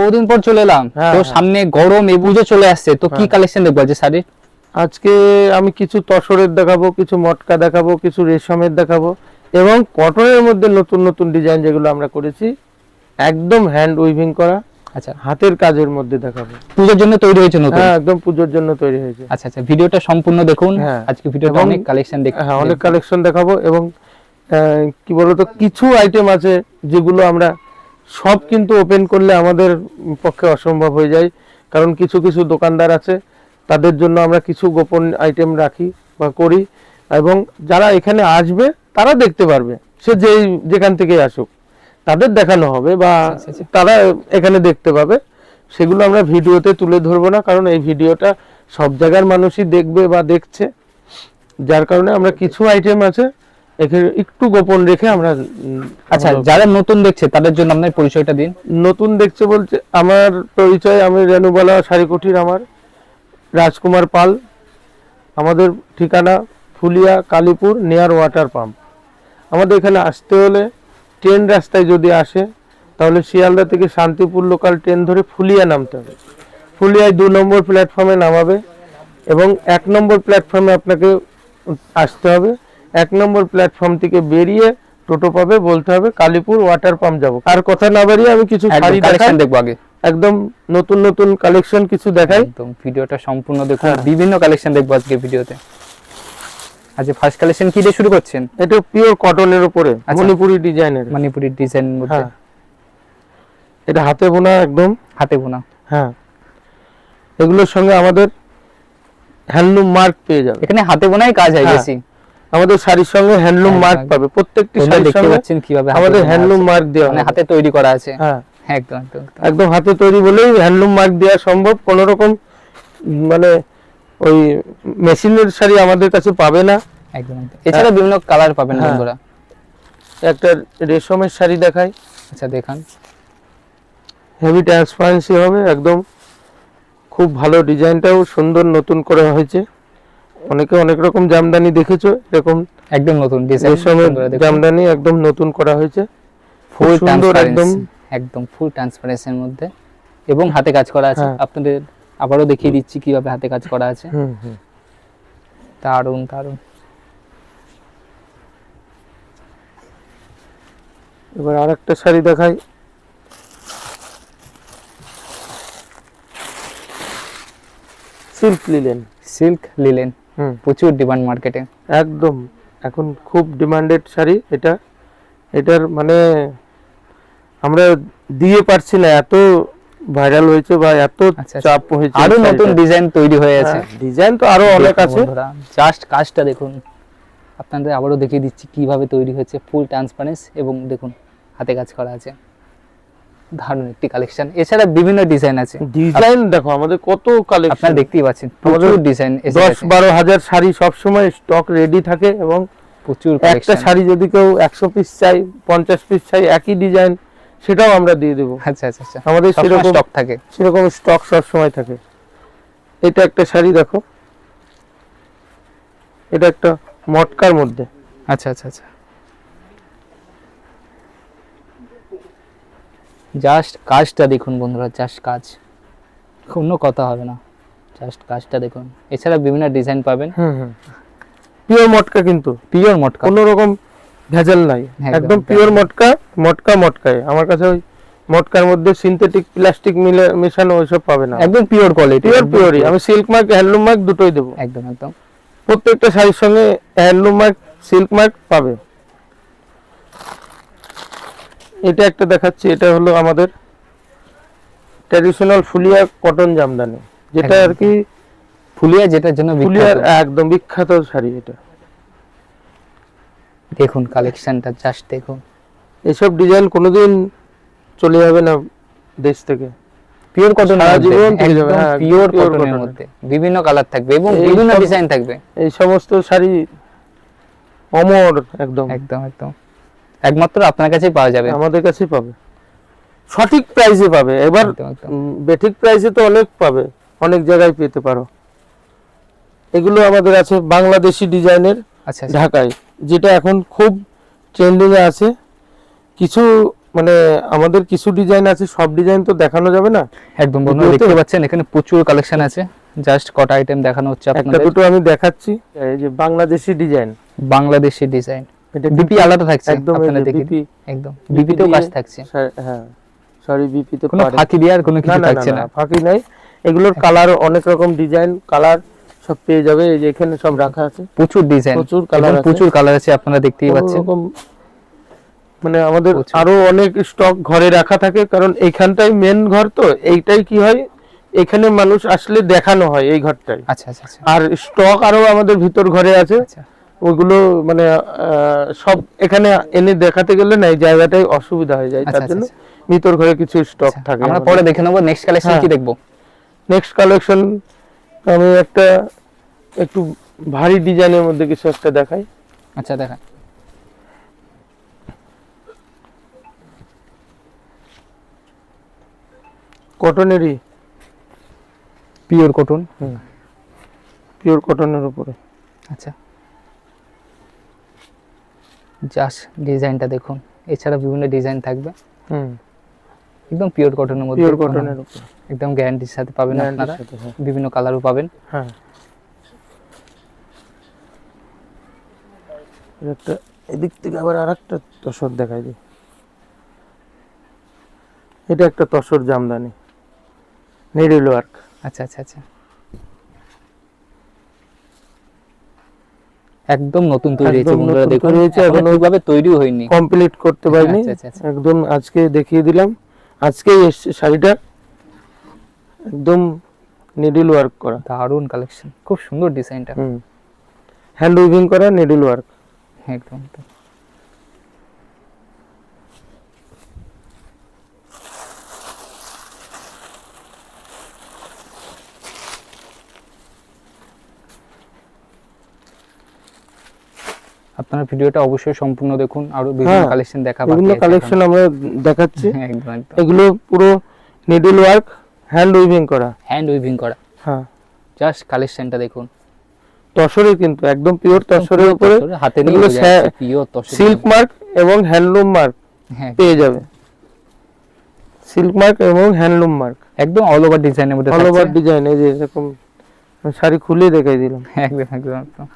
বহুদিন পর চলে এলাম। তো সামনে গরম এই পুজো চলে আসছে, তো কি কালেকশন দেখবো আজকে শাড়ির? আজকে আমি কিছু তসরের দেখাবো, কিছু মটকা দেখাবো, কিছু রেশমের দেখাবো এবং কটনের মধ্যে নতুন নতুন ডিজাইন যেগুলো আমরা করেছি, একদম হ্যান্ড উইভিং করা, আচ্ছা, হাতের কাজের মধ্যে দেখাবো। পুজোর জন্য তৈরি হয়েছে নতুন? হ্যাঁ, একদম পুজোর জন্য তৈরি হয়েছে। আচ্ছা আচ্ছা, ভিডিওটা সম্পূর্ণ দেখুন। আজকে ভিডিওতে অনেক কালেকশন হ্যাঁ, অনেক কালেকশন দেখাবো এবং কি বলতো, কিছু আইটেম আছে যেগুলো আমরা সব কিন্তু ওপেন করলে আমাদের পক্ষে অসম্ভব হয়ে যায়, কারণ কিছু কিছু দোকানদার আছে, তাদের জন্য আমরা কিছু গোপন আইটেম রাখি বা করি, এবং যারা এখানে আসবে তারা দেখতে পারবে, সে যেখান থেকে আসুক তাদের দেখানো হবে বা তারা এখানে দেখতে পাবে। সেগুলো আমরা ভিডিওতে তুলে ধরবো না, কারণ এই ভিডিওটা সব জায়গার মানুষই দেখবে বা দেখছে, যার কারণে আমরা কিছু আইটেম আছে এখানে একটু গোপন রেখে আমরা। আচ্ছা, যারা নতুন দেখছে তাদের জন্য আপনার পরিচয়টা দিন। নতুন দেখছে বলছে, আমার পরিচয়, আমি রেনুবালা শাড়িকুঠির আমার রাজকুমার পাল। আমাদের ঠিকানা Phulia Kalipur near water pump. আমাদের এখানে আসতে হলে ট্রেন রাস্তায় যদি আসে তাহলে শিয়ালদা থেকে শান্তিপুর লোকাল ট্রেন ধরে ফুলিয়া নামতে হবে। ফুলিয়ায় 2 নম্বর প্ল্যাটফর্মে নামাবে এবং 1 নম্বর প্ল্যাটফর্মে আপনাকে আসতে হবে। 1 নম্বর প্ল্যাটফর্ম থেকে বেরিয়ে টোটো পাবে, বলতে হবে কালীপুর ওয়াটার পাম্প যাব। আর কথা না বাড়িয়ে আমি কিছু শাড়ি কালেকশন দেখবো আগে, একদম নতুন নতুন কালেকশন কিছু দেখাই। একদম ভিডিওটা সম্পূর্ণ দেখুন, বিভিন্ন কালেকশন দেখবো আজকে ভিডিওতে। আচ্ছা, ফার্স্ট কালেকশন কি দিয়ে শুরু করছেন? এটা পিওর কটনের উপরে মণিপুরি ডিজাইনের, মণিপুরি ডিজাইনের মধ্যে। এটা হাতে বোনা, একদম হাতে বোনা। হ্যাঁ, এগুলোর সঙ্গে আমাদের হ্যান্ডলুম মার্ক পেয়ে যাবে। এখানে হাতে বোনাই কাজ হয় বেশি। আমাদের শাড়ির সঙ্গে হ্যান্ডলুম মার্ক পাবে, প্রত্যেকটি শাড়ির দেখতে সঙ্গে পাচ্ছেন কিভাবে আমাদের হ্যান্ডলুম মার্ক দেওয়া, মানে হাতে তৈরি করা আছে। হ্যাঁ, একদম একদম একদম হাতে তৈরি বলেই হ্যান্ডলুম মার্ক দেওয়া সম্ভব। কোন রকম মানে ওই মেশিনের শাড়ি আমাদের কাছে পাবে না। একদম। এছাড়া বিভিন্ন কালার পাবেন বন্ধুরা। একটা রেশমের শাড়ি দেখাই। আচ্ছা, দেখান। হেভি ট্রান্সপারেন্সি হবে, একদম খুব ভালো, ডিজাইনটাও সুন্দর, নতুন করা হয়েছে। অনেকে অনেক রকম জামদানি দেখেছো, এরকম একদম নতুন ডিজাইন, রেশমের জামদানি একদম নতুন করা হয়েছে, ফুল সুন্দর, একদম ফুল ট্রান্সপারেন্সির মধ্যে এবং হাতে কাজ করা আছে। আপনাদের আবারও দেখিয়ে দিচ্ছি কিভাবে হাতে কাজ করা আছে। দারুণ দারুণ। এবার আরেকটা শাড়ি দেখাই। Silk linen. সিল্ক লিলেন প্রচুর ডিমান্ড মার্কেটে, একদম এখন খুব ডিমান্ডেড শাড়ি এটা। এটার মানে আমরা দিয়ে পারছি না, এত ভাইরাল হয়েছে বা এত চাপ হয়েছে। আরো নতুন ডিজাইন তৈরি হয়ে আছে, ডিজাইন তো আরো অনেক আছে। জাস্ট কাজটা দেখুন, আপনাদের আবারও দেখিয়ে দিচ্ছি কিভাবে তৈরি হয়েছে, ফুল ট্রান্সপারেন্স এবং দেখুন হাতে কাজ করা আছে। দারুণ একটি কালেকশন। এছাড়া বিভিন্ন ডিজাইন আছে। ডিজাইন দেখো আমাদের কত কালেকশন, আপনারা দেখতেই পাচ্ছেন প্রচুর ডিজাইন। 10-12 হাজার শাড়ি সব সময় স্টক রেডি থাকে এবং প্রচুর একটা শাড়ি যদি কেউ 100 পিস চাই, 50 পিস চাই একই ডিজাইন, সেটাও আমরা দিয়ে দেব। আচ্ছা আচ্ছা আচ্ছা, আমাদের সেরকম স্টক থাকে, সেরকম স্টক সব সময় থাকে। এটা একটা শাড়ি দেখো, এটা একটা মটকার মধ্যে। আচ্ছা আচ্ছা আচ্ছা, জাস্ট কাজটা দেখুন বন্ধুরা, জাস্ট কাজ, কোনো কথা হবে না, জাস্ট কাজটা দেখুন। এছাড়া বিভিন্ন ডিজাইন পাবেন। পিওর মটকা, কিন্তু পিওর মটকা, কোনো রকম ভেজাল নাই, একদম পিওর মটকা। মটকায় আমার কাছে ওই মটকার মধ্যে সিনথেটিক প্লাস্টিক মেশানো ওইসব পাবে না, একদম পিওর কোয়ালিটি, পিওরই। আমি সিল্ক মার্ক, হ্যান্ডলুম মার্ক দুটোই দেবো। একদম একদম, প্রত্যেকটা শাড়ির সঙ্গে হ্যান্ডলুম মার্ক, সিল্ক মার্ক পাবে। এটা একটা দেখাচ্ছি, এটা হলো আমাদের ট্র্যাডিশনাল ফুলিয়া কটন জামদানি, যেটা আর কি ফুলিয়া, যেটার জন্য ফুলিয়ার একদম বিখ্যাত শাড়ি এটা। দেখুন কালেকশনটা, জাস্ট দেখুন। এসব ডিজাইন কোনোদিন চলে যাবে না দেশ থেকে। পিওর কটন, জীবন থেকে যাবে। পিওর কটনের মধ্যে বিভিন্ন কালার থাকবে এবং বিভিন্ন ডিজাইন থাকবে। এই সমস্ত শাড়ি অমর, একদম একদম একদম, একমাত্র আপনার কাছেই পাওয়া যাবে, আমাদের কাছেই পাবে, সঠিক প্রাইসে পাবে। এবার বেঠিক প্রাইসে তো অনেক পাবে, অনেক জায়গায় পেতে পারো। এগুলো আমাদের আছে বাংলাদেশি ডিজাইনের, ঢাকায়, যেটা এখন খুব ট্রেন্ডিং এ আছে। কিছু মানে আমাদের কিছু ডিজাইন আছে, সব ডিজাইন তো দেখানো যাবে না। একদম বন্ধুরা ভিডিওতে? দেখতে পাচ্ছেন এখানে প্রচুর কালেকশন আছে, জাস্ট কটা আইটেম দেখানো হচ্ছে একটা আপনাদের। দুটো আমি দেখাচ্ছি। এই যে বাংলাদেশি ডিজাইন, বাংলাদেশি ডিজাইন, এটা বিপি আলাদা থাকছে একদম, এই আপনারা যে দেখে বিপি, একদম বিপিতেও কাজ থাকছে, হ্যাঁ সরি বিপি তো কোনো পারে। ফাঁকি দেওয়ার কোনো না কিছু না থাকছে না, না। ফাঁকি নাই। এগুলোর কালার অনেক রকম, ডিজাইন কালার সব পেয়ে যাবে। এই যে এখানে সব রাখা আছে, প্রচুর ডিজাইন, প্রচুর কালার আছে, প্রচুর কালার আছে আপনারা দেখতেই কোনো পাচ্ছেন। রকম মানে আমাদের প্রচুর। আরো অনেক স্টক ঘরে রাখা থাকে, কারণ এইখানটাই মেন ঘর, তো এইটাই কি হয়, এখানে মানুষ আসলে দেখানো হয় এই ঘরটাই। আচ্ছা আচ্ছা আচ্ছা আর স্টক আরো আমাদের ভিতর ঘরে আছে, আচ্ছা ওইগুলো মানে সব এখানে এনে দেখাতে গেলে না এই জায়গাটাই অসুবিধা হয়ে যায়, তার আচ্ছা, জন্য আচ্ছা। ভিতর ঘরে কিছু স্টক আচ্ছা, থাকে। আমরা পরে দেখে নেবো নেক্সট কালেকশন হ্যাঁ। কি দেখবো। নেক্সট কালেকশন আমি একটা একটু ভারী ডিজাইনের মধ্যে কিছু একটা দেখাই। আচ্ছা দেখা, কটনেরই, পিওর কটন। পিওর কটনের উপরে। আচ্ছা জাস্ট ডিজাইনটা দেখুন, এছাড়া বিভিন্ন ডিজাইন থাকবে, একদম পিওর কটনের মধ্যে, পিওর কটনের উপরে, একদম গ্যারান্টির সাথে পাবেন Guarantee আপনারা, সাথে, হ্যাঁ। বিভিন্ন কালারও পাবেন। হ্যাঁ, এর একটা এদিক থেকে আবার আরেকটা তসর দেখাই দিই। এটা একটা তসর জামদানি, নিডল ওয়ার্ক। আচ্ছা আচ্ছা আচ্ছা, একদম নতুন তৈরি হয়েছে একদম বন্ধুরা, নতুন দেখুন তৈরি হয়েছে, এখনো এখনো ঠিকভাবে তৈরিও হয়নি। কমপ্লিট করতে পারিনি, আচ্ছা, আচ্ছা, আচ্ছা। একদম আজকে দেখিয়ে দিলাম। আজকেই এসছে শাড়িটা, একদম নিডল ওয়ার্ক করা, দারুণ কালেকশন, খুব সুন্দর ডিজাইনটা। হ্যান্ড উইভিং করা নিডল ওয়ার্ক। একদম একদম। আপনারা ভিডিওটা অবশ্যই সম্পূর্ণ দেখুন, আরো বিভিন্ন হ্যাঁ, কালেকশন দেখা বিভিন্ন বাকি আছে কালেকশন আমরা দেখাচ্ছি। এখন। একদম একদম, এগুলো পুরো নিডল ওয়ার্ক, হ্যান্ড উইভিং করা। হ্যান্ড উইভিং করা, হ্যাঁ, জাস্ট কালেকশনটা দেখুন, তসরে কিন্তু একদম পিওর তসরের উপরে, তসরে, হাতে নিয়ে এগুলো বোঝা যাচ্ছে পিওর তসর। সিল্ক মার্ক এবং হ্যান্ডলুম মার্ক হ্যাঁ পেয়ে যাবে, সিল্ক মার্ক এবং হ্যান্ডলুম মার্ক, একদম অল ওভার ডিজাইনের মধ্যে অল ওভার থাকছে। ডিজাইন। এই যে এরকম শাড়ি খুলে দেখাই দিলাম। একদম একদম একদম।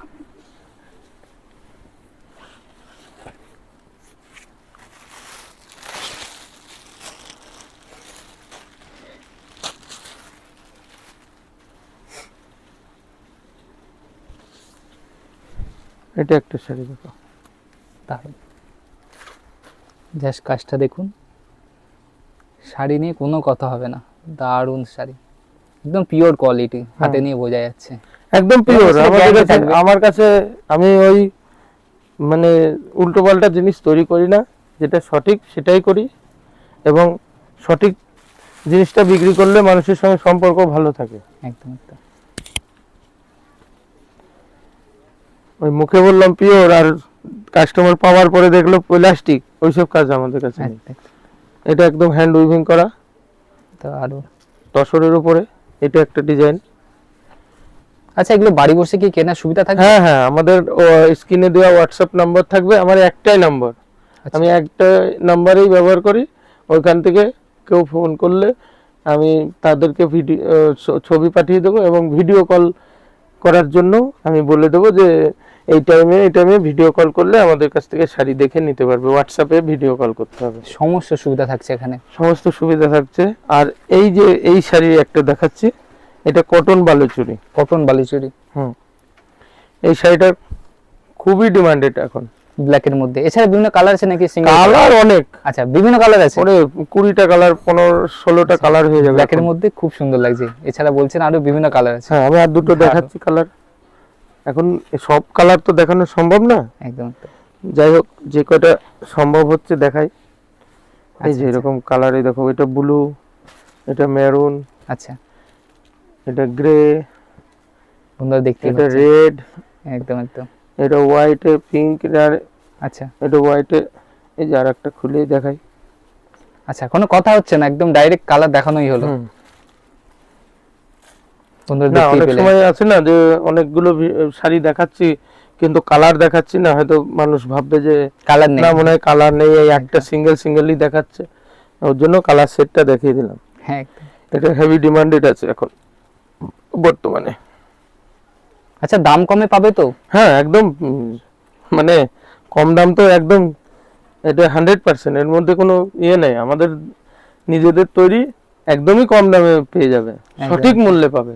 এটা একটা শাড়ি দেখো, দারুণ, জাস্ট কাজটা দেখুন, শাড়ি নিয়ে কোনো কথা হবে না, দারুণ শাড়ি, একদম পিওর কোয়ালিটি, হাতে নিয়ে বোঝা যাচ্ছে। একদম পিওর। সেটা আমাদের guarantee কাছে, থাকবে। আমার কাছে আমি ওই মানে উল্টো পাল্টা জিনিস তৈরি করি না, যেটা সঠিক সেটাই করি, এবং সঠিক জিনিসটা বিক্রি করলে মানুষের সঙ্গে সম্পর্ক ভালো থাকে। একদম একদম, ওই মুখে বললাম পিওর আর কাস্টমার পাওয়ার পরে দেখলো প্লাস্টিক, ওইসব কাজ আমাদের কাছে নেই। একদম। এটা একদম হ্যান্ড উইভিং করা, তো আরো, তসরের উপরে। এটা একটা ডিজাইন। আচ্ছা এগুলো বাড়ি বসে কি কেনার সুবিধা থাকবে? হ্যাঁ হ্যাঁ, আমাদের স্ক্রিনে দেওয়া হোয়াটসঅ্যাপ নাম্বার থাকবে, আমার একটাই নাম্বার, আচ্ছা। আমি একটা নাম্বারেই ব্যবহার করি। ওইখান থেকে কেউ ফোন করলে আমি তাদেরকে ভিডিও ছবি পাঠিয়ে দেবো, এবং ভিডিও কল করার জন্য আমি বলে দেবো যে এই টাইমে ভিডিও কল করলে আমাদের কাছ থেকে শাড়ি দেখে নিতে পারবে। হোয়াটসঅ্যাপে ভিডিও কল করতে হবে, সমস্ত সুবিধা থাকছে এখানে। সমস্ত সুবিধা থাকছে। আর এই যে এই শাড়ি একটা দেখাচ্ছি, এটা কটন বালুচুরি। কটন বালিচুরি, এই শাড়িটার খুবই ডিমান্ডেড এখন, ব্ল্যাকের মধ্যে। এছাড়া বিভিন্ন কালার আছে নাকি? সিঙ্গেল কালার অনেক, আচ্ছা বিভিন্ন কালার আছে, পরে 20টা কালার, 15-16টা কালার হয়ে যাবে ব্ল্যাকের এখন। মধ্যে খুব সুন্দর লাগছে। এছাড়া বলছেন আরো বিভিন্ন কালার আছে। হ্যাঁ, আমি আর দুটো দেখাচ্ছি কালার। এখন সব কালার তো দেখানো সম্ভব না, একদম একদম। যাই হোক যে কয়টা সম্ভব হচ্ছে দেখাই। এই আচ্ছা, যে এরকম কালার, এই দেখো, এটা ব্লু, এটা মেরুন, আচ্ছা এটা গ্রে, বন্ধুরা দেখতে এটা পাচ্ছেন। রেড, একদম একদম, এটা হোয়াইটে, পিঙ্ক, আর আচ্ছা এটা হোয়াইটে। এই যে আর একটা খুলে দেখাই। আচ্ছা, কোনো কথা হচ্ছে না, একদম ডাইরেক্ট কালার দেখানোই হলো। বন্ধুরা না দেখতেই অনেক পেলেন। সময় আছে না যে অনেকগুলো শাড়ি দেখাচ্ছি কিন্তু কালার দেখাচ্ছি না, হয়তো মানুষ ভাববে যে কালার নেই। না মনে হয় কালার নেই, এই একটা সিঙ্গেলই দেখাচ্ছে, ওর জন্য কালার সেটটা দেখিয়ে দিলাম। হ্যাঁ একদম। এটা হেভি ডিমান্ডেড আছে এখন বর্তমানে। আচ্ছা দাম কমে পাবে তো? হ্যাঁ একদম, মানে কম দাম তো একদম, এটা 100%, এর মধ্যে কোনো ইয়ে নেই, আমাদের নিজেদের তৈরি, একদমই কম দামে পেয়ে যাবে, সঠিক মূল্যে পাবে।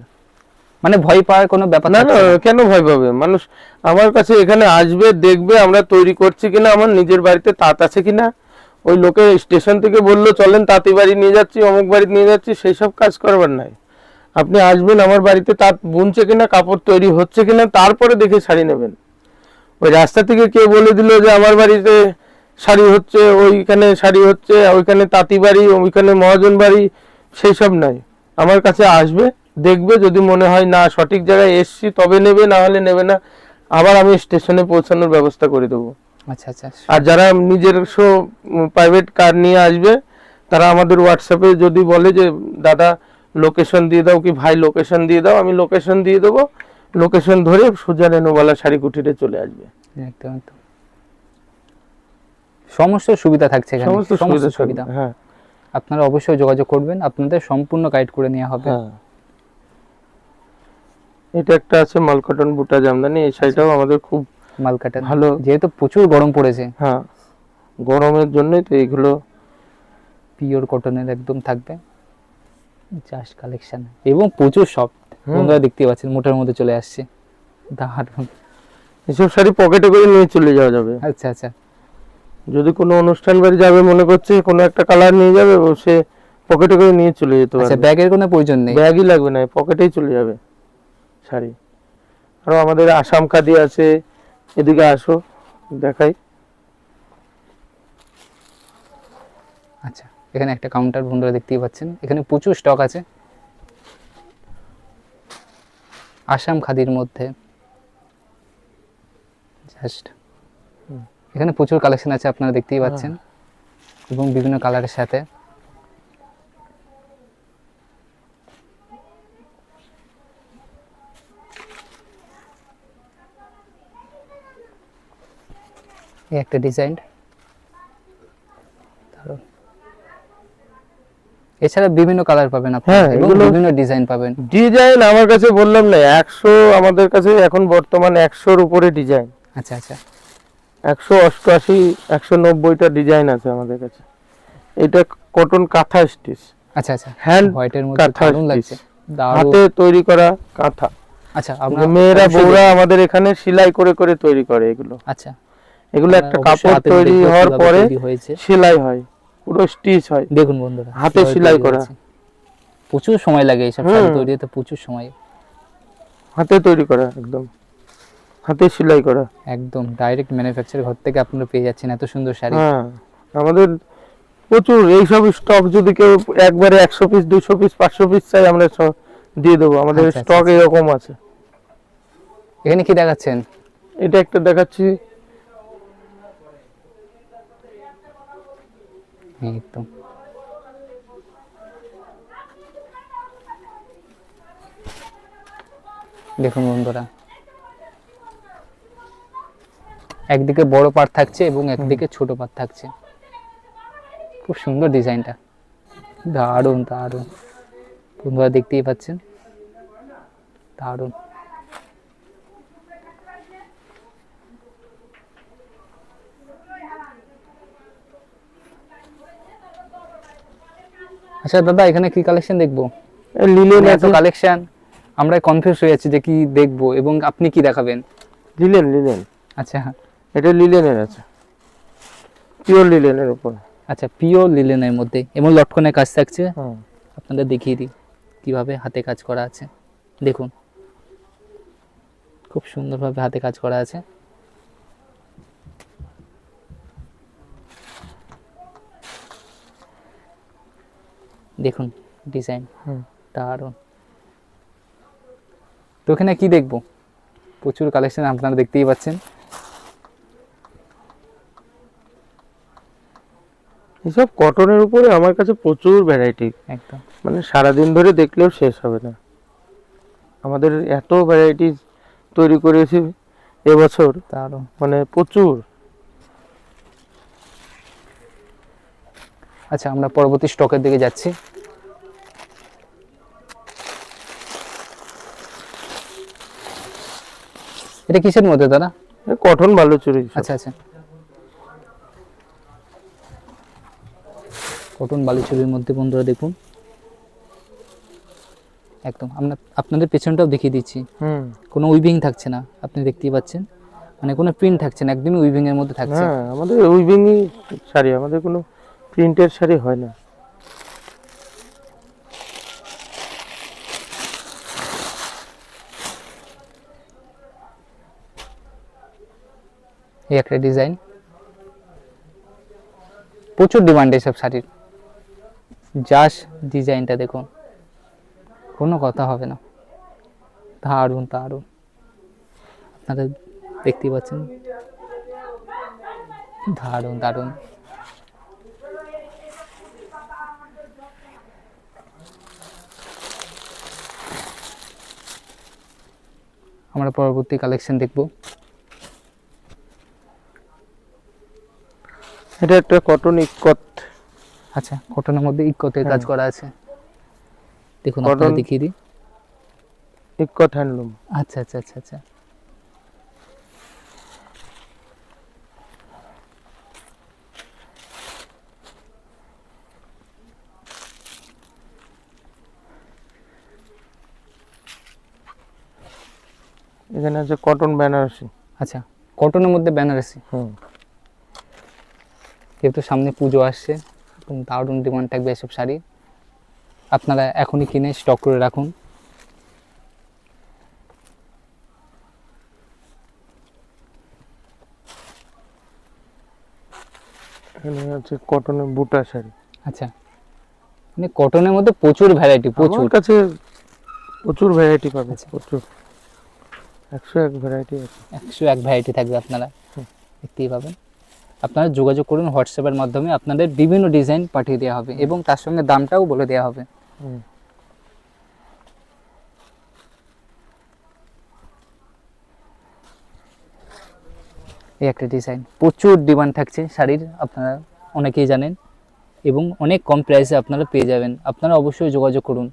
মানে ভয় পাওয়ার কোনো ব্যাপার না না, থাকছে না। কেন ভয় পাবে মানুষ? আমার কাছে এখানে আসবে, দেখবে আমরা তৈরি করছি কিনা, আমার নিজের বাড়িতে তাঁত আছে কিনা, ওই লোকে স্টেশন থেকে বললো চলেন তাঁতি বাড়ি নিয়ে যাচ্ছি, অমুক বাড়ি নিয়ে যাচ্ছি, সেই সব কাজ করবার নাই। আপনি আসবেন আমার বাড়িতে তাঁত বুনছে কিনা, কাপড় তৈরি হচ্ছে কিনা, তারপরে দেখে শাড়ি নেবেন। ওই রাস্তা থেকে কে বলে দিল যে আমার বাড়িতে শাড়ি হচ্ছে, ওইখানে শাড়ি হচ্ছে, ওইখানে তাঁতি বাড়ি, ওইখানে মহাজন বাড়ি, সেই সব নাই। আমার কাছে আসবে, দেখবে, যদি মনে হয় না সঠিক জায়গায় এসছি তবে নেবে, না হলে নেবে না, আবার আমি স্টেশনে পৌঁছানোর ব্যবস্থা করে দেবো। আচ্ছা আচ্ছা। আর যারা নিজস্ব প্রাইভেট কার নিয়ে আসবে, তারা আমাদের হোয়াটসঅ্যাপে যদি বলে যে দাদা লোকেশন দিয়ে দাও, কি ভাই লোকেশন দিয়ে দাও, আমি লোকেশন দিয়ে দেবো, লোকেশন ধরে সোজা রেনুবালা শাড়ি কুটিরে চলে আসবে। একদম একদম। সমস্ত সুবিধা থাকছে এখানে, সমস্ত সুবিধা। হ্যাঁ আপনারা অবশ্যই যোগাযোগ করবেন, আপনাদের সম্পূর্ণ গাইড করে নেওয়া হবে। হ্যাঁ। এটা একটা আছে মালকটন বুটা জামদানি, এই শাড়িটাও আমাদের খুব মালকাটা ভালো, যেহেতু প্রচুর গরম পড়েছে। হ্যাঁ গরমের জন্যই তো এইগুলো। পিওর কটনের একদম থাকবে, জাস্ট কালেকশন এবং প্রচুর সফট। বন্ধুরা দেখতে পাচ্ছেন মোটার মধ্যে চলে আসছে, দারুণ। এসব শাড়ি পকেটে করে নিয়ে চলে যাওয়া যাবে। আচ্ছা আচ্ছা। যদি কোনো অনুষ্ঠান বাড়ি যাবে মনে করছে, কোনো একটা কালার নিয়ে যাবে, ও সে পকেটে করে নিয়ে চলে যেতে আচ্ছা পারবে। ব্যাগের কোনো প্রয়োজন নেই। ব্যাগই লাগবে না, পকেটেই চলে যাবে শাড়ি। আরো আমাদের আসাম খাদি আছে, এদিকে আসো দেখাই। আচ্ছা এখানে একটা কাউন্টার বন্ধুরা দেখতেই পাচ্ছেন, এখানে প্রচুর স্টক আছে আসাম খাদির মধ্যে। জাস্ট এখানে প্রচুর কালেকশন আছে, আপনারা দেখতেই পাচ্ছেন, এবং বিভিন্ন কালারের সাথে। এই একটা ডিজাইন, এছাড়া বিভিন্ন কালার পাবেন আপনারা, এবং বিভিন্ন ডিজাইন পাবেন। ডিজাইন আমার কাছে বললাম না 100, আমাদের কাছে এখন বর্তমান 100-র উপরে ডিজাইন। আচ্ছা আচ্ছা। 188, 190টা ডিজাইন আছে আমাদের কাছে। এটা কটন কাঁথা স্টিচ। আচ্ছা আচ্ছা। হ্যান্ড হোয়াইটের মধ্যে দারুণ লাগছে, দারুণ। হাতে তৈরি করা কাঁথা। আচ্ছা আমরা মেয়েরা বউরা আমাদের এখানে সেলাই করে করে তৈরি করে এগুলো। আচ্ছা এগুলো একটা কাপড় তৈরি হওয়ার পরে সেলাই হয়, পুরো স্টিচ হয়। দেখুন বন্ধুরা হাতে সেলাই করা, প্রচুর সময় লাগে এইসব শাড়ি তৈরিতে, প্রচুর সময়। হাতে তৈরি করা, একদম হাতে সেলাই করা, একদম ডাইরেক্ট ম্যানুফ্যাকচার ঘর থেকে আপনারা পেয়ে যাচ্ছেন এত সুন্দর শাড়ি। হ্যাঁ আমাদের প্রচুর এইসব স্টক, যদি কেউ একবারে 100 পিস 200 পিস 500 পিস চাই আমরা দিয়ে দেবো, আমাদের স্টক এরকম আছে। এখানে কি দেখাচ্ছেন? এটা একটা দেখাচ্ছি, একদম দেখুন বন্ধুরা, একদিকে বড় পাট থাকছে এবং একদিকে ছোট পাট থাকছে, খুব সুন্দর ডিজাইনটা, দারুণ দারুণ। বন্ধুরা দেখতেই পাচ্ছেন, দারুণ। আচ্ছা দাদা এখানে কি কালেকশন দেখবো? লিলেন এত কালেকশন, আমরা কনফিউজ হয়ে যাচ্ছি যে কি দেখবো এবং আপনি কি দেখাবেন। লিলেন। আচ্ছা এটা লিলেনের আছে, পিওর লিলেনের উপর। আচ্ছা পিওর লিলেনের মধ্যে এবং লটকনের কাজ থাকছে। আপনাদের দেখিয়ে দিই কিভাবে হাতে কাজ করা আছে, দেখুন খুব সুন্দরভাবে হাতে কাজ করা আছে। দেখুন ডিজাইন দারুণ। তো এখানে কি দেখবো, প্রচুর কালেকশন আপনারা দেখতেই পাচ্ছেন। এসব কটনের উপরে আমার কাছে প্রচুর ভ্যারাইটি, একদম মানে সারাদিন ধরে দেখলেও শেষ হবে না। আমাদের এত ভ্যারাইটি তৈরি করেছি এবছর, দারুণ। মানে প্রচুর। আচ্ছা, আমরা পরবর্তী স্টকের দিকে যাচ্ছি। এটা কিসের মধ্যে দাদা? কটন বালুচুরি। আচ্ছা আচ্ছা, কটন বালুচুরির মধ্যে বন্ধুরা দেখুন, একদম আমরা আপনাদের পেছনটাও দেখিয়ে দিচ্ছি, কোনো উইভিং থাকছে না, আপনি দেখতেই পাচ্ছেন, মানে কোনো প্রিন্ট থাকছে না, একদমই উইভিং এর মধ্যে থাকছে। হ্যাঁ, আমাদের উইভিংই শাড়ি, আমাদের কোনো প্রিন্টের শাড়ি হয় না। এই একটা ডিজাইন, প্রচুর ডিমান্ড এসব শাড়ির। জাস্ট ডিজাইনটা দেখুন, কোনো কথা হবে না, দারুণ দারুণ। আপনারা দেখতেই পাচ্ছেন, দারুণ দারুণ। আমরা পরবর্তী কালেকশন দেখব। এটা একটা কটন ইক্কত। আচ্ছা, কটনের মধ্যে ইক্কতের কাজ করা আছে, দেখুন কটন আপনারা দেখিয়ে দিই। ইক্কত হ্যান্ডলুম। আচ্ছা আচ্ছা আচ্ছা আচ্ছা, এখানে আছে কটন বেনারসি। আচ্ছা কটনের মধ্যে বেনারসি। যেহেতু সামনে পুজো আসছে এবং দারুণ ডিমান্ড থাকবে এসব শাড়ি, আপনারা এখনই কিনে স্টক করে রাখুন। এখানে আছে কটনের বুটা শাড়ি। আচ্ছা, মানে কটনের মধ্যে প্রচুর ভ্যারাইটি, প্রচুর আমার কাছে প্রচুর ভ্যারাইটি পাবে, আচ্ছা। প্রচুর 101 ভ্যারাইটি আছে। 101 ভ্যারাইটি থাকবে, আপনারা দেখতেই পাবেন। আপনারা যোগাযোগ করুন হোয়াটসঅ্যাপের মাধ্যমে, আপনাদের বিভিন্ন ডিজাইন পাঠিয়ে দেওয়া হবে এবং তার সঙ্গে দামটাও বলে দেওয়া হবে। এই একটা ডিজাইন, প্রচুর ডিমান্ড থাকছে শাড়ির, আপনারা অনেকেই জানেন এবং অনেক কম প্রাইসে আপনারা পেয়ে যাবেন, আপনারা অবশ্যই যোগাযোগ করুন।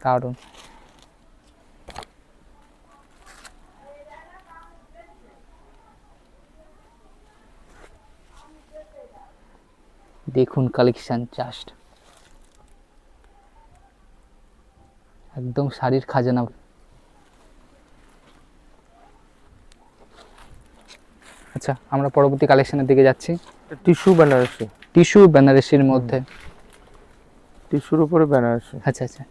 দারুণ। দেখুন কালেকশন, জাস্ট একদম শাড়ির খাজানা। আচ্ছা, আমরা পরবর্তী কালেকশনের দিকে যাচ্ছি। টিস্যু বেনারসি। টিস্যু বেনারসির মধ্যে, টিস্যুর উপরে বেনারসি। আচ্ছা আচ্ছা,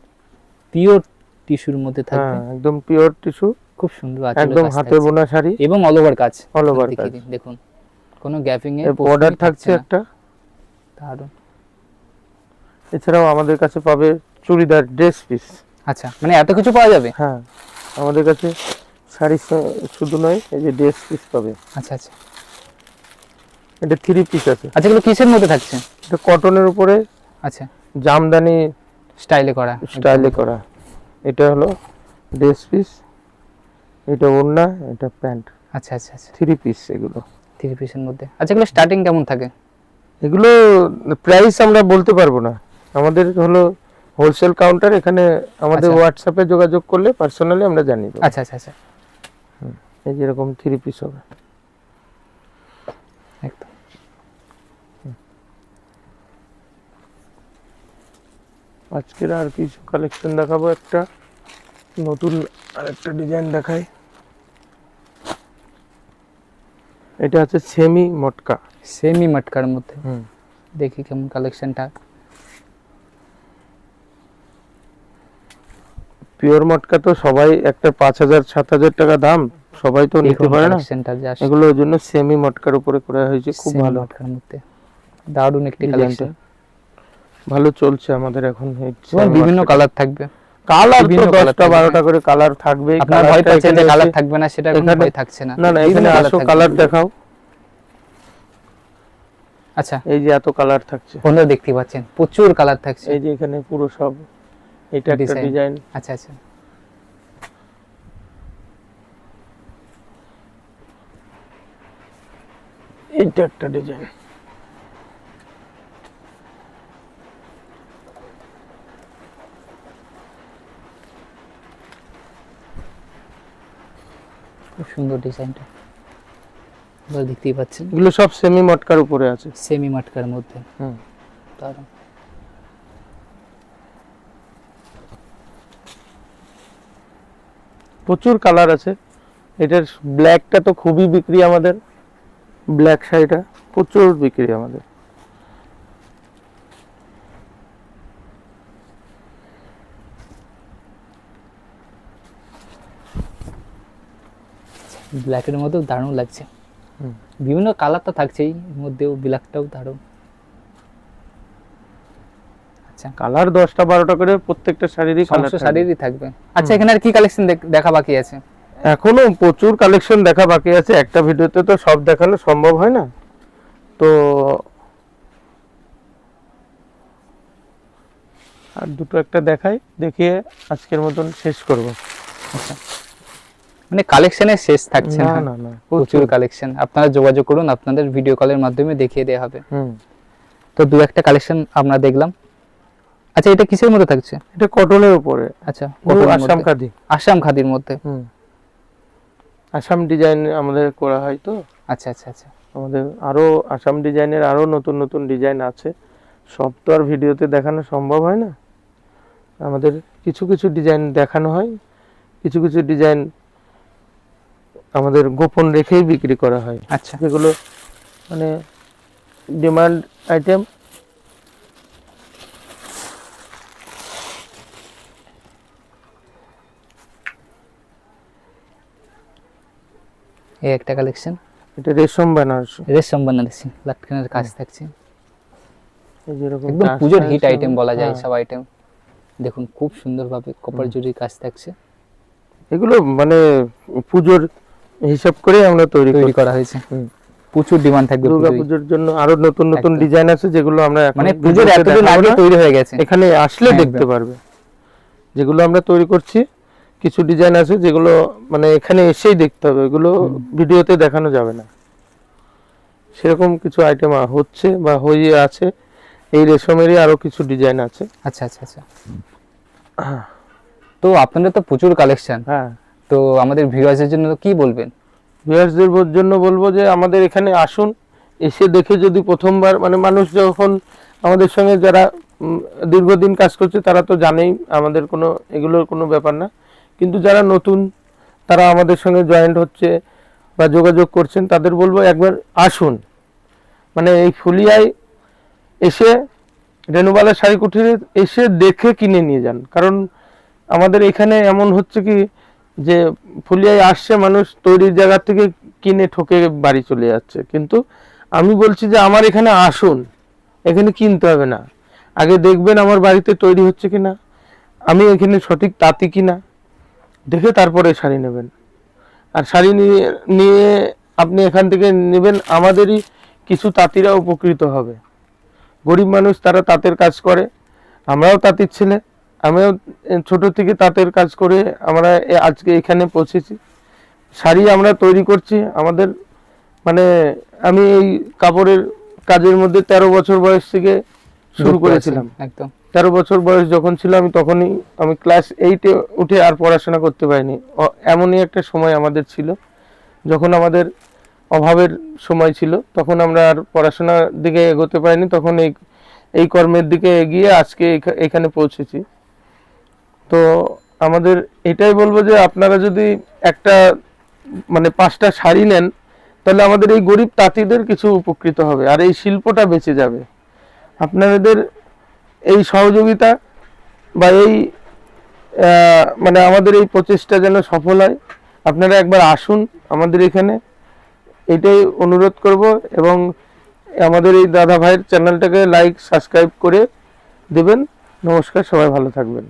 পিওর টিস্যুর মধ্যে থাকবে, হ্যাঁ, একদম পিওর টিস্যু, খুব সুন্দর আছে, একদম হাতে বোনা শাড়ি এবং অল ওভার কাজ, অল ওভার কাজ। দেখুন কোনো গ্যাপিং এর বর্ডার থাকছে একটা। দারুণ। এছাড়াও আমাদের কাছে পাবে চুড়িদার ড্রেস পিস। আচ্ছা, মানে এত কিছু পাওয়া যাবে? হ্যাঁ, আমাদের কাছে শাড়ি শুধু নয়, এই যে ড্রেস পিস পাবে। আচ্ছা আচ্ছা, এটা 3 পিস আছে। আচ্ছা এগুলো কিসের মধ্যে থাকছে? এটা কটনের উপরে আচ্ছা, জামদানি স্টাইলে করা, স্টাইলে করা। এটা হলো ড্রেস পিস, এটা ওড়না, এটা প্যান্ট। আচ্ছা আচ্ছা আচ্ছা, 3 পিস এগুলো। 3 পিসের মধ্যে। আচ্ছা, এগুলো স্টার্টিং কেমন থাকে? এগুলো প্রাইস আমরা বলতে পারবো না, আমাদের হলো হোলসেল কাউন্টার, এখানে আমাদের আচ্ছা। হোয়াটসঅ্যাপে যোগাযোগ করলে পার্সোনালি আমরা জানিয়ে দেবো। আচ্ছা আচ্ছা আচ্ছা, এই যেরকম 3 পিস হবে একদম। আজকের আর কিছু কালেকশন দেখাবো, একটা নতুন আরেকটা ডিজাইন দেখাই। এটা আছে সেমি মটকা। সেমি মটকার মধ্যে, দেখি কেমন কালেকশনটা। পিওর মটকা তো সবাই একটা 5,000-7,000 টাকা দাম, সবাই তো নিতে পারে না। এগুলো ওই জন্য সেমি মটকার উপরে করা হয়েছে, খুব ভালো। মটকার মধ্যে দারুণ একটি কালেকশন, ভালো চলছে আমাদের এখন। বিভিন্ন কালার থাকবে, কালার তো 10টা-12টা করে কালার থাকবে। আপনার ভয় পাচ্ছে যে কালার থাকবে না, সেটা কোনো ভয় থাকছে না। না না, এখানে আসো, কালার দেখাও। আচ্ছা, এই যে এত কালার থাকছে, বন্ধুরা দেখতে পাচ্ছেন প্রচুর কালার থাকছে। এই যে এখানে পুরো সব এটা একটা Design. ডিজাইন, আচ্ছা আচ্ছা, এইটা একটা ডিজাইন। খুব সুন্দর ডিজাইনটা, আপনারা দেখতেই পাচ্ছেন, এগুলো সব সেমি মটকার উপরে আছে। সেমি মাটকার মধ্যে। হুম। দারুণ। প্রচুর কালার আছে। এটার ব্ল্যাকটা তো খুবই বিক্রি আমাদের, ব্ল্যাক শাড়িটা প্রচুর বিক্রি আমাদের। ব্ল্যাকের মধ্যেও দারুণ লাগছে। হুম। বিভিন্ন কালার তো থাকছেই, এর মধ্যেও ব্ল্যাকটাও দারুণ। আচ্ছা, কালার 10টা 12টা করে প্রত্যেকটা শাড়িরই কালার সমস্ত শাড়িরই থাকবে। আচ্ছা, এখানে আর কি কালেকশন দেখা বাকি আছে? এখনো প্রচুর কালেকশন দেখা বাকি আছে, একটা ভিডিওতে তো সব দেখানো সম্ভব হয় না। তো আর দুটো একটা দেখাই, দেখিয়ে আজকের মতন শেষ করব। আচ্ছা, মানে কালেকশনের শেষ থাকছে না না? না না, প্রচুর কালেকশন। আপনারা যোগাযোগ করুন, আপনাদের ভিডিও কলের মাধ্যমে দেখিয়ে দেওয়া হবে। হুম। তো দু একটা কালেকশন আমরা দেখলাম। আচ্ছা, এটা কিসের মধ্যে থাকছে? এটা কটনের উপরে, আচ্ছা, পুরো কটনের আসাম মধ্যে। খাদি। আসাম খাদির মধ্যে। হুম। আসাম ডিজাইন আমাদের করা হয় তো, আচ্ছা আচ্ছা আচ্ছা, আমাদের আরো আসাম ডিজাইনের আরো নতুন নতুন ডিজাইন আছে। সব তো আর ভিডিওতে দেখানো সম্ভব হয় না। আমাদের কিছু কিছু ডিজাইন দেখানো হয়, কিছু কিছু ডিজাইন আমাদের গোপন রেখেই বিক্রি করা হয়, আচ্ছা। যেগুলো মানে ডিমান্ড আইটেম। এই একটা কালেকশন, এটা রেশম বেনারসি, রেশম বানারসি, লাটকানের কাজ থাকছে। এই যেরকম একদম কাজটা পুজোর হিট আছে, আইটেম বলা যায় হ্যাঁ। সব আইটেম। দেখুন খুব সুন্দরভাবে কপার জরির কাজ থাকছে, এগুলো মানে পুজোর হিসাব করে আমরা তৈরি তৈরি করি। করা হয়েছে। হুম। প্রচুর ডিমান্ড থাকবে দুর্গা পুজোয়। পুজোর জন্য আরো নতুন নতুন একদম। ডিজাইন আছে, যেগুলো আমরা এখন মানে পুজোর ভিডিওতে এতদিন দেখাবো আগে না। তৈরি হয়ে গেছে। এখানে আসলে হ্যাঁ, দেখতে একদম। পারবে যেগুলো আমরা তৈরি করছি। কিছু ডিজাইন আছে যেগুলো মানে এখানে এসেই দেখতে হবে, এগুলো ভিডিওতে দেখানো যাবে না। সেরকম কিছু আইটেম হচ্ছে বা হয়ে আছে। এই রেশমেরই আরো কিছু ডিজাইন আছে। আচ্ছা আচ্ছা আচ্ছা, তো আপনাদের তো প্রচুর কালেকশন, হ্যাঁ, তো আমাদের ভিউয়ার্সের জন্য কি বলবেন? ভিউয়ার্সদের জন্য বলবো যে আমাদের এখানে আসুন, এসে দেখে যদি প্রথমবার মানে মানুষ যখন আমাদের সঙ্গে যারা দীর্ঘদিন কাজ করছে তারা তো জানেই আমাদের কোনো এগুলোর কোনো ব্যাপার না, কিন্তু যারা নতুন তারা আমাদের সঙ্গে জয়েন্ট হচ্ছে বা যোগাযোগ করছেন, তাদের বলবো একবার আসুন, মানে এই ফুলিয়ায় এসে রেণুবালা শাড়ি কুঠিরে এসে দেখে কিনে নিয়ে যান। কারণ আমাদের এখানে এমন হচ্ছে কি যে ফুলিয়ায় আসছে মানুষ তৈরির জায়গা থেকে কিনে ঠকে বাড়ি চলে যাচ্ছে, কিন্তু আমি বলছি যে আমার এখানে আসুন, এখানে কিনতে হবে না, আগে দেখবেন আমার বাড়িতে তৈরি হচ্ছে কিনা, আমি এখানে সঠিক তাঁতি কিনা, দেখে তারপরে শাড়ি নেবেন। আর শাড়ি নিয়ে নিয়ে আপনি এখান থেকে নেবেন, আমাদেরই কিছু তাঁতিরা উপকৃত হবে। গরিব মানুষ তারা তাঁতের কাজ করে, আমরাও তাঁতির ছেলে, আমিও ছোট থেকে তাঁতের কাজ করে আমরা আজকে এখানে পৌঁছেছি। শাড়ি আমরা তৈরি করছি আমাদের মানে আমি এই কাপড়ের কাজের মধ্যে 13 বছর বয়স থেকে শুরু করেছিলাম। একদম 13 বছর বয়স যখন ছিল আমি তখনই আমি ক্লাস 8-এ উঠে আর পড়াশোনা করতে পারিনি। এমনই একটা সময় আমাদের ছিল যখন আমাদের অভাবের সময় ছিল, তখন আমরা আর পড়াশোনার দিকে এগোতে পারিনি, তখন এই কর্মের দিকে এগিয়ে আজকে এখানে পৌঁছেছি। তো আমাদের এটাই বলবো যে আপনারা যদি একটা মানে 5টা শাড়ি নেন তাহলে আমাদের এই গরিব তাঁতিদের কিছু উপকৃত হবে আর এই শিল্পটা বেঁচে যাবে। আপনাদের এই সহযোগিতা বা এই মানে আমাদের এই প্রচেষ্টা যেন সফল হয়, আপনারা একবার আসুন আমাদের এখানে, এটাই অনুরোধ করব। এবং আমাদের এই দাদা ভাইয়ের চ্যানেলটাকে লাইক সাবস্ক্রাইব করে দেবেন। নমস্কার, সবাই ভালো থাকবেন।